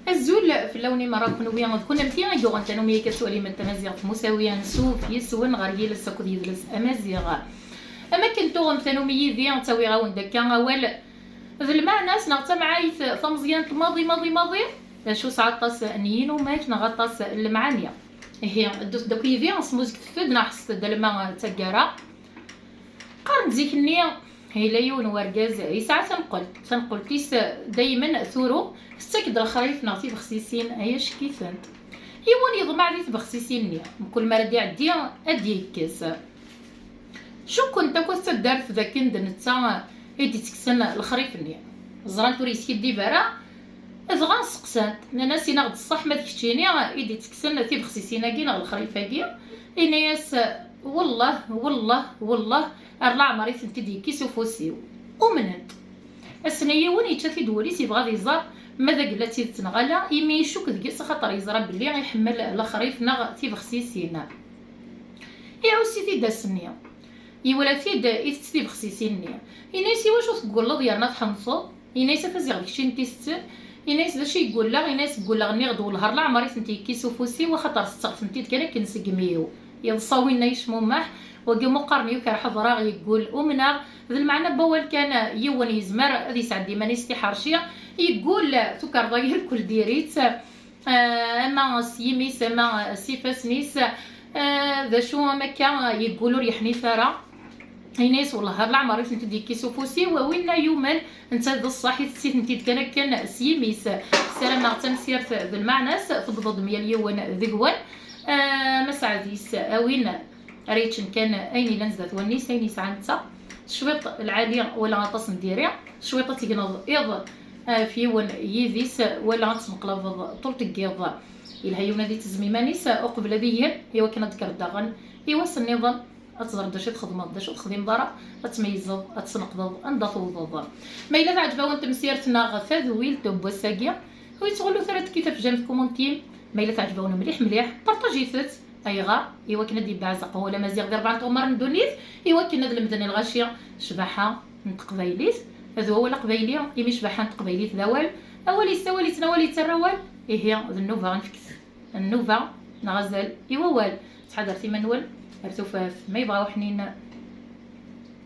الزول في اللون مراكن ويا كنا متي غيدو انت نومي كسولي من تمازيغ مساويا نسوف يسون غير السكود يدلس امازيغ اما كنتو غمثانومي في تساوي غاون دكا غوال ذا المعنى نغتا معايث ثمزيان ماضي شو ساعطاس نيين وماك نغطاس المعانيه هي دوك يفي نسموزك تفد نحس دلما تاكارا قارن زيك النية هي ليون ورقاز يسعى تنقل تيس دايما ثورو ستكد الخريف نعطي بخسيسين اياش كيفنت يوون يضمع ذي بخسيسين نية كل ما ردي عدي ادي كاس شو كنت كنت دارت ذاك نتا ايدي تكسن الخريف النية زران توريسكي دي برا اذغان سقسات ناسي ناخد الصح ما تكشيني ايدي تكسن ثي بخسيسين كينا الخريف كي اناياس والله ارلع مريت انت دي كيسو فوسيو ومنت السنيه وين يتشافي دوليس يبغى يزار ماذا قلتي تنغلا يمي يشوك ديس خاطر يزرا بلي غيحمل الخريف نغ تي بخسيسينا يعوسي في داسنيه يولا فيد يتسي بخسيسينيا ينايسي واش تقول ديالنا تحنصو ينايسي فازيغ داكشي نتيست ينايس داكشي يقول لا ينايس تقول لا غني غدو الهر لا مريت انت كيسو فوسي وخاطر استغف انت كان كنسقميو يصاوينا يشموماح وقي مقارنيو كرحضرا يقول ومنا ذا المعنى بوال كان يون يزمر هذه سعد ديما يستحرشيه يقول تكر ضير كل ديريت اما سيميس اما سيفاسنيس ذا شو ما كان يقولوا ريحني ثرى يناس والله هاد العمر انت ديك كيسوفوسي وين يومن انت ذا الصحي تسيت انت كان سيميس سلام تمسير ذا المعنى تضد ميال يون ذقوان مسعديس اوين ريتشن كان ايني لنزدت والنيس ايني سعنتا شويط العالية ولا غطاس نديريا شويطة تيقنض إض في ون يذيس ولا غطس مقلب طول تقيض الهيونا ذي تزميمانيس أقبل ذيهن إيوا كنا ذكر الدغن إيوا النظام أتزرد داشي تخدم داشي تخدم ضرا أتميزض أتسنقضض أنضطوضض ما إلا تعجبا وانت مسيرتنا غفاذ ويل توبا ساقيا ويتغلو ثلاث كتاب جامد كومونتيم ما إلا تعجبونا مليح بارطاجي ثلاث ايغا ايوا كنا دي بعزق ولا مازيغ غير 4 عمر ندونيت ايوا كنا ذا المدن الغاشيه شباحه نتقبايليت هذا هو القبايليه يمي شباحه نتقبايليت ذوال اولي سوالي تناولي تروال هي ذا النوفا غنفكس النوفا نغزل ايوا وال تحضرتي منول ارتفاف ما يبغاو حنين